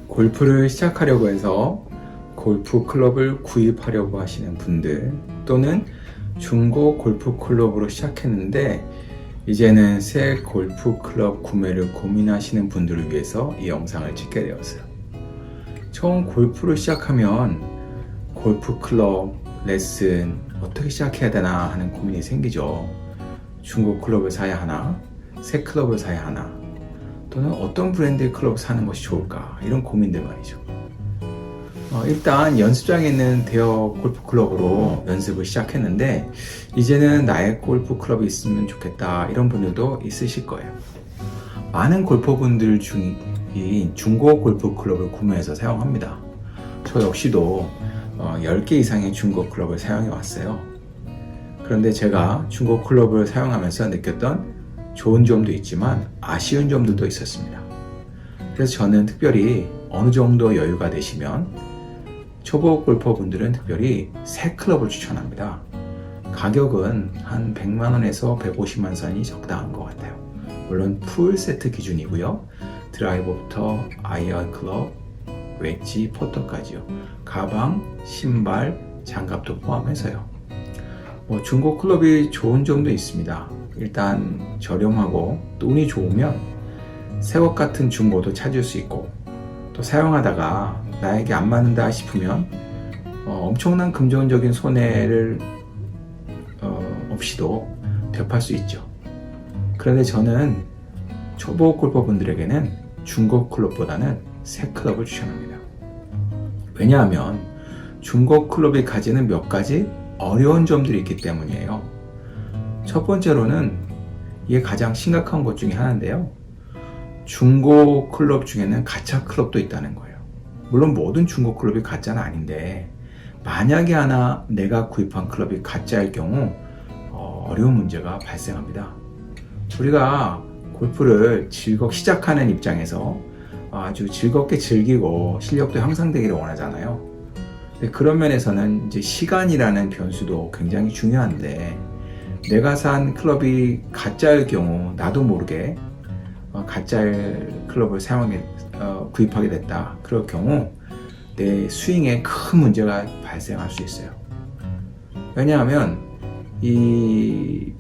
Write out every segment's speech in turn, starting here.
골프를 시작하려고 해서 골프 클럽을 구입하려고 하시는 분들, 또는 중고 골프 클럽으로 시작했는데 이제는 새 골프 클럽 구매를 고민하시는 분들을 위해서 이 영상을 찍게 되었어요. 처음 골프를 시작하면 골프 클럽, 레슨 어떻게 시작해야 되나 하는 고민이 생기죠. 중고 클럽을 사야 하나, 새 클럽을 사야 하나, 또는 어떤 브랜드의 클럽을 사는 것이 좋을까, 이런 고민들 말이죠. 일단 연습장에 있는 대여 골프 클럽으로 연습을 시작했는데 이제는 나의 골프 클럽이 있으면 좋겠다, 이런 분들도 있으실 거예요. 많은 골퍼분들 중인 중고 골프 클럽을 구매해서 사용합니다. 저 역시도 10개 이상의 중고 클럽을 사용해 왔어요. 그런데 제가 중고 클럽을 사용하면서 느꼈던 좋은 점도 있지만 아쉬운 점들도 있었습니다. 그래서 저는 특별히 어느 정도 여유가 되시면 초보 골퍼분들은 특별히 새 클럽을 추천합니다. 가격은 한 100만원에서 150만 선이 적당한 것 같아요. 물론 풀 세트 기준이고요. 드라이버부터 아이언 클럽, 웨지, 퍼터까지요. 가방, 신발, 장갑도 포함해서요. 중고 클럽이 좋은 점도 있습니다. 일단 저렴하고 또 운이 좋으면 새 것 같은 중고도 찾을 수 있고, 또 사용하다가 나에게 안 맞는다 싶으면 엄청난 금전적인 손해를 없이도 되팔 수 있죠. 그런데 저는 초보 골퍼분들에게는 중고 클럽보다는 새 클럽을 추천합니다. 왜냐하면 중고 클럽이 가지는 몇 가지 어려운 점들이 있기 때문이에요. 첫 번째로는 이게 가장 심각한 것 중에 하나인데요. 중고 클럽 중에는 가짜 클럽도 있다는 거예요. 물론 모든 중고 클럽이 가짜는 아닌데 만약에 하나 내가 구입한 클럽이 가짜일 경우 어려운 문제가 발생합니다. 우리가 골프를 시작하는 입장에서 아주 즐겁게 즐기고 실력도 향상되기를 원하잖아요. 근데 그런 면에서는 이제 시간이라는 변수도 굉장히 중요한데, 내가 산 클럽이 가짜일 경우 나도 모르게 가짜 클럽을 구입하게 됐다. 그럴 경우 내 스윙에 큰 문제가 발생할 수 있어요. 왜냐하면 이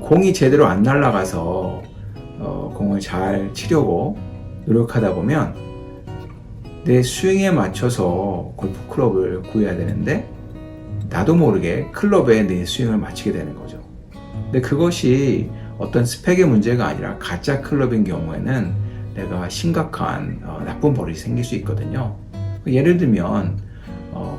공이 제대로 안 날아가서 공을 잘 치려고 노력하다 보면 내 스윙에 맞춰서 골프 클럽을 구해야 되는데 나도 모르게 클럽에 내 스윙을 맞추게 되는 거죠. 근데 그것이 어떤 스펙의 문제가 아니라 가짜 클럽인 경우에는 내가 심각한 나쁜 버릇이 생길 수 있거든요. 예를 들면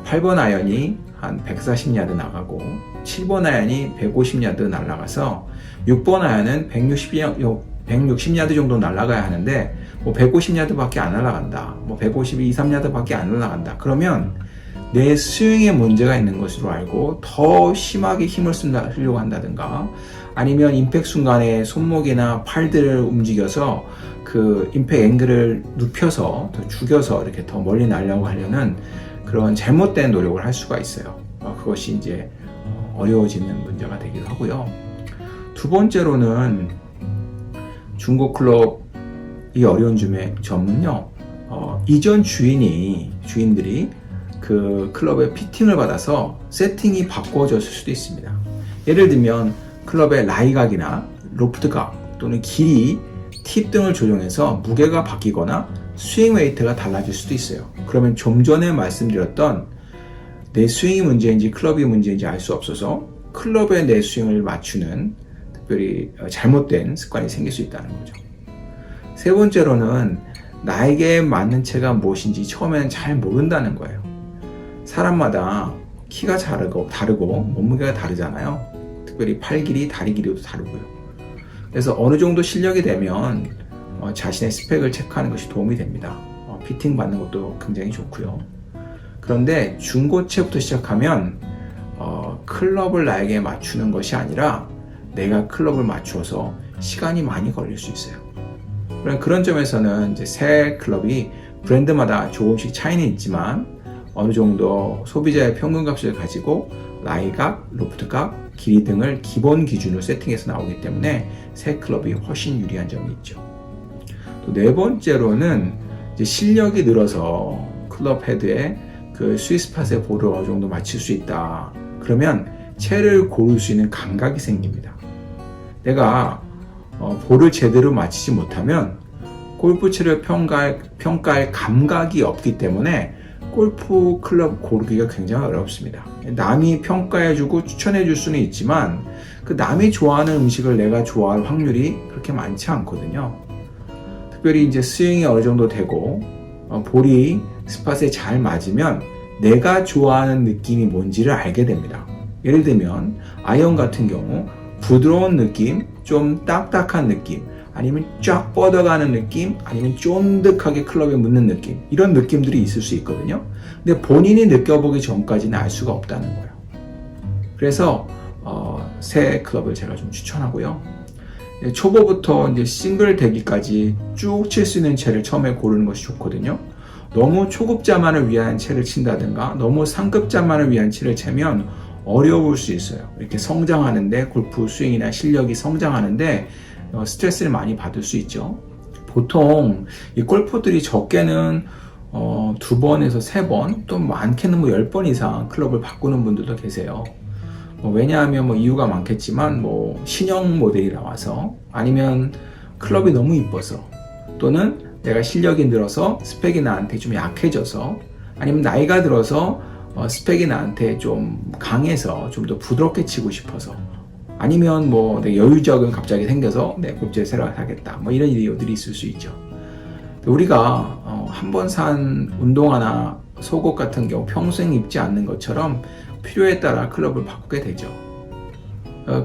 8번 아이언이 한 140야드 나가고 7번 아이언이 150야드 날아가서 6번 아이언은 160야드 정도 날아가야 하는데 150야드밖에 안 날아간다, 152, 3야드밖에 안 날아간다. 그러면 내 스윙에 문제가 있는 것으로 알고 더 심하게 힘을 쓰려고 한다든가, 아니면 임팩 순간에 손목이나 팔들을 움직여서 그 임팩 앵글을 눕혀서 더 죽여서 이렇게 더 멀리 날려고 하려는 그런 잘못된 노력을 할 수가 있어요. 그것이 이제 어려워지는 문제가 되기도 하고요. 두 번째로는 중고 클럽이 어려운 점은요, 이전 주인들이 그 클럽의 피팅을 받아서 세팅이 바꿔졌을 수도 있습니다. 예를 들면 클럽의 라이각이나 로프트각 또는 길이, 팁 등을 조정해서 무게가 바뀌거나 스윙 웨이트가 달라질 수도 있어요. 그러면 좀 전에 말씀드렸던 내 스윙이 문제인지 클럽이 문제인지 알 수 없어서 클럽에 내 스윙을 맞추는 특별히 잘못된 습관이 생길 수 있다는 거죠. 세 번째로는 나에게 맞는 채가 무엇인지 처음에는 잘 모른다는 거예요. 사람마다 키가 다르고 몸무게가 다르잖아요. 특별히 팔 길이, 다리 길이도 다르고요. 그래서 어느 정도 실력이 되면 자신의 스펙을 체크하는 것이 도움이 됩니다. 피팅 받는 것도 굉장히 좋고요. 그런데 중고체부터 시작하면 클럽을 나에게 맞추는 것이 아니라 내가 클럽을 맞추어서 시간이 많이 걸릴 수 있어요. 그런 점에서는 이제 새 클럽이 브랜드마다 조금씩 차이는 있지만 어느 정도 소비자의 평균값을 가지고 라이각, 로프트각, 길이 등을 기본 기준으로 세팅해서 나오기 때문에 새 클럽이 훨씬 유리한 점이 있죠. 또 네 번째로는 이제 실력이 늘어서 클럽 헤드에 그 스윗스팟의 볼을 어느 정도 맞출 수 있다. 그러면 채를 고를 수 있는 감각이 생깁니다. 내가 볼을 제대로 맞히지 못하면 골프채를 평가할 감각이 없기 때문에 골프 클럽 고르기가 굉장히 어렵습니다. 남이 평가해주고 추천해줄 수는 있지만 그 남이 좋아하는 음식을 내가 좋아할 확률이 그렇게 많지 않거든요. 특별히 이제 스윙이 어느 정도 되고 볼이 스팟에 잘 맞으면 내가 좋아하는 느낌이 뭔지를 알게 됩니다. 예를 들면 아이언 같은 경우 부드러운 느낌, 좀 딱딱한 느낌, 아니면 쫙 뻗어가는 느낌, 아니면 쫀득하게 클럽에 묻는 느낌, 이런 느낌들이 있을 수 있거든요. 근데 본인이 느껴보기 전까지는 알 수가 없다는 거예요. 그래서 새 클럽을 제가 좀 추천하고요. 초보부터 이제 싱글 되기까지 쭉 칠 수 있는 채를 처음에 고르는 것이 좋거든요. 너무 초급자만을 위한 채를 친다든가 너무 상급자만을 위한 채를 채면 어려울 수 있어요. 이렇게 성장하는데, 골프 스윙이나 실력이 성장하는데 스트레스를 많이 받을 수 있죠. 보통 이 골퍼들이 적게는 2번에서 3번, 또 많게는 10번 이상 클럽을 바꾸는 분들도 계세요. 왜냐하면 이유가 많겠지만 신형 모델이 나와서, 아니면 클럽이 너무 이뻐서, 또는 내가 실력이 늘어서 스펙이 나한테 좀 약해져서, 아니면 나이가 들어서 스펙이 나한테 좀 강해서 좀 더 부드럽게 치고 싶어서, 아니면 내 여유적은 갑자기 생겨서 내 골프채 새로 사겠다, 이런 이유들이 있을 수 있죠. 우리가 한 번 산 운동화나 속옷 같은 경우 평생 입지 않는 것처럼 필요에 따라 클럽을 바꾸게 되죠.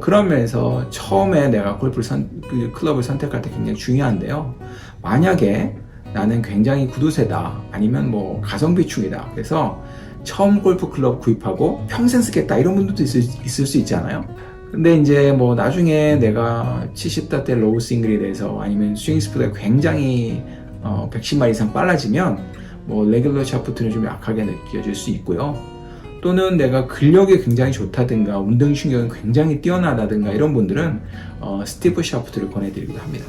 그런 면에서 처음에 내가 클럽을 선택할 때 굉장히 중요한데요. 만약에 나는 굉장히 구두쇠다, 아니면 가성비충이다, 그래서 처음 골프 클럽 구입하고 평생 쓰겠다, 이런 분들도 있을 수 있잖아요. 근데 이제 나중에 내가 70다 때 로우 싱글이 돼서, 아니면 스윙 스피드가 굉장히 110마일 이상 빨라지면 레귤러 샤프트는 좀 약하게 느껴질 수 있고요. 또는 내가 근력이 굉장히 좋다든가 운동신경이 굉장히 뛰어나다든가 이런 분들은 스티프 샤프트를 권해드리기도 합니다.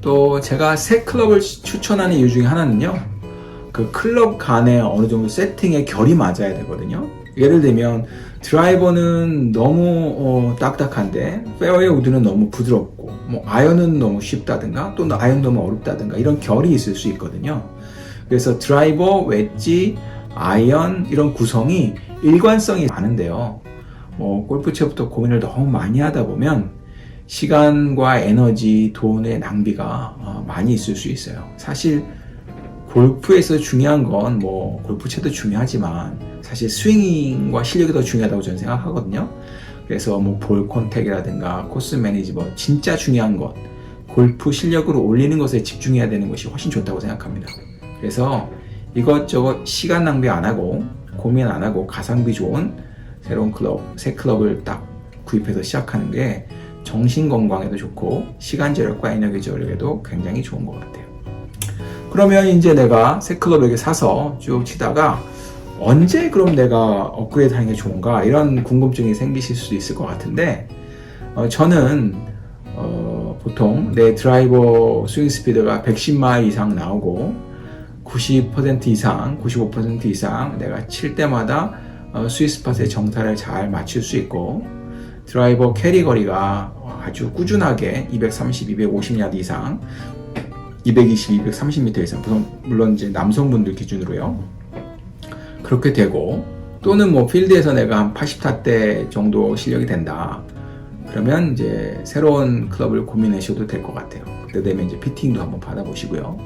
또 제가 새 클럽을 추천하는 이유 중에 하나는요, 그 클럽 간의 어느 정도 세팅의 결이 맞아야 되거든요. 예를 들면 드라이버는 너무 딱딱한데 페어웨이 우드는 너무 부드럽고, 아이언은 너무 쉽다든가, 또는 아이언 너무 어렵다든가, 이런 결이 있을 수 있거든요. 그래서 드라이버, 웨지, 아이언 이런 구성이 일관성이 많은데요. 골프채부터 고민을 너무 많이 하다 보면 시간과 에너지, 돈의 낭비가 많이 있을 수 있어요. 사실 골프에서 중요한 건 골프채도 중요하지만 사실 스윙과 실력이 더 중요하다고 저는 생각하거든요. 그래서 볼 컨택이라든가 코스 매니지먼트, 진짜 중요한 것, 골프 실력을 올리는 것에 집중해야 되는 것이 훨씬 좋다고 생각합니다. 그래서 이것저것 시간 낭비 안 하고 고민 안 하고 가성비 좋은 새로운 클럽, 새 클럽을 딱 구입해서 시작하는 게 정신 건강에도 좋고 시간 절약과 에너지 절약에도 굉장히 좋은 것 같아요. 그러면 이제 내가 새 클럽 이렇게 사서 쭉 치다가 언제 그럼 내가 업그레이드 하는 게 좋은가, 이런 궁금증이 생기실 수도 있을 것 같은데, 저는 보통 내 드라이버 스윙 스피드가 110마일 이상 나오고 90% 이상, 95% 이상 내가 칠 때마다 스윗스팟의 정타를 잘 맞출 수 있고, 드라이버 캐리 거리가 아주 꾸준하게 230, 250야드 이상, 220, 230m 이상, 물론 이제 남성분들 기준으로요, 그렇게 되고, 또는 필드에서 내가 한 80타 정도 실력이 된다, 그러면 이제 새로운 클럽을 고민하셔도 될 것 같아요. 그때 되면 이제 피팅도 한번 받아보시고요.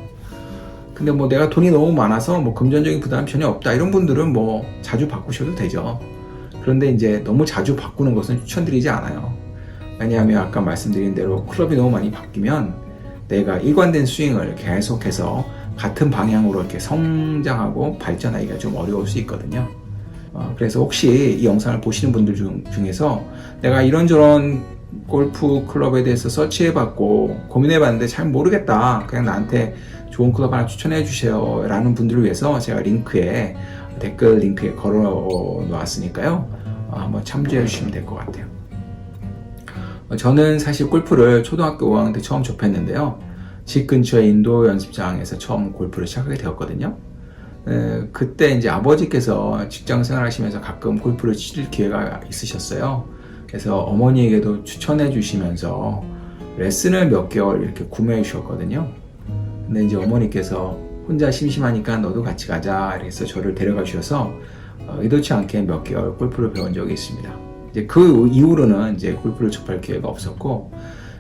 근데 내가 돈이 너무 많아서 금전적인 부담이 전혀 없다, 이런 분들은 자주 바꾸셔도 되죠. 그런데 이제 너무 자주 바꾸는 것은 추천드리지 않아요. 왜냐하면 아까 말씀드린 대로 클럽이 너무 많이 바뀌면 내가 일관된 스윙을 계속해서 같은 방향으로 이렇게 성장하고 발전하기가 좀 어려울 수 있거든요. 그래서 혹시 이 영상을 보시는 분들 중에서 내가 이런저런 골프 클럽에 대해서 서치해봤고 고민해봤는데 잘 모르겠다, 그냥 나한테 좋은 클럽 하나 추천해 주세요 라는 분들을 위해서 제가 댓글 링크에 걸어 놓았으니까요, 한번 참조해 주시면 될 것 같아요. 저는 사실 골프를 초등학교 5학년 때 처음 접했는데요, 집 근처의 인도 연습장에서 처음 골프를 시작하게 되었거든요. 그때 이제 아버지께서 직장 생활하시면서 가끔 골프를 칠 기회가 있으셨어요. 그래서 어머니에게도 추천해 주시면서 레슨을 몇 개월 이렇게 구매해 주셨거든요. 근데 이제 어머니께서 혼자 심심하니까 너도 같이 가자 그래서 저를 데려가 주셔서 의도치 않게 몇 개월 골프를 배운 적이 있습니다. 이제 그 이후로는 이제 골프를 접할 기회가 없었고,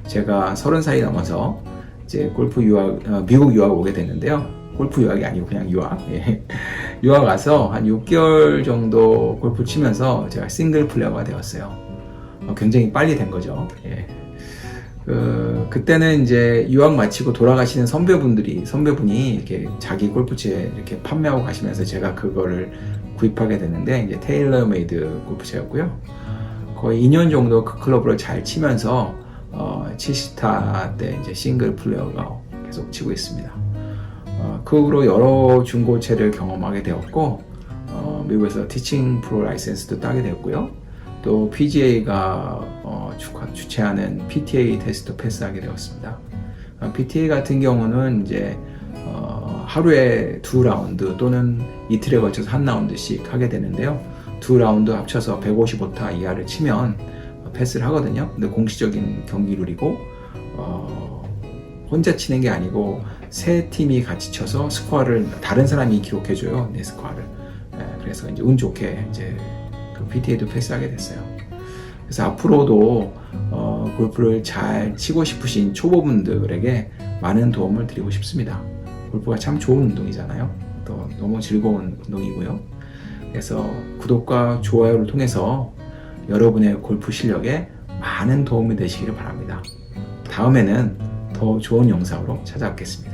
제가 30살이 넘어서 이제 골프 유학, 미국 유학 오게 됐는데요. 골프 유학이 아니고 그냥 유학. 예. 유학 가서 한 6개월 정도 골프 치면서 제가 싱글 플레이어가 되었어요. 굉장히 빨리 된 거죠. 예. 그때는 이제 유학 마치고 돌아가시는 선배분이 이렇게 자기 골프채 이렇게 판매하고 가시면서 제가 그거를 구입하게 됐는데, 이제 테일러 메이드 골프채였고요. 거의 2년 정도 그 클럽으로 잘 치면서 70타 때 이제 싱글 플레이어가 계속 치고 있습니다. 그 후로 여러 중고채를 경험하게 되었고, 미국에서 티칭 프로 라이센스도 따게 되었고요. 또 PGA가 주최하는 PTA 테스트 패스하게 되었습니다. PTA 같은 경우는 이제 하루에 2라운드 또는 이틀에 걸쳐서 1라운드씩 하게 되는데요. 2라운드 합쳐서 155타 이하를 치면 패스를 하거든요. 근데 공식적인 경기 룰이고, 혼자 치는 게 아니고 세 팀이 같이 쳐서 스코어를 다른 사람이 기록해줘요. 내 스코어를. 그래서 이제 운 좋게 이제 그 PTA도 패스하게 됐어요. 그래서 앞으로도 골프를 잘 치고 싶으신 초보분들에게 많은 도움을 드리고 싶습니다. 골프가 참 좋은 운동이잖아요. 또 너무 즐거운 운동이고요. 그래서 구독과 좋아요를 통해서 여러분의 골프 실력에 많은 도움이 되시기를 바랍니다. 다음에는 더 좋은 영상으로 찾아뵙겠습니다.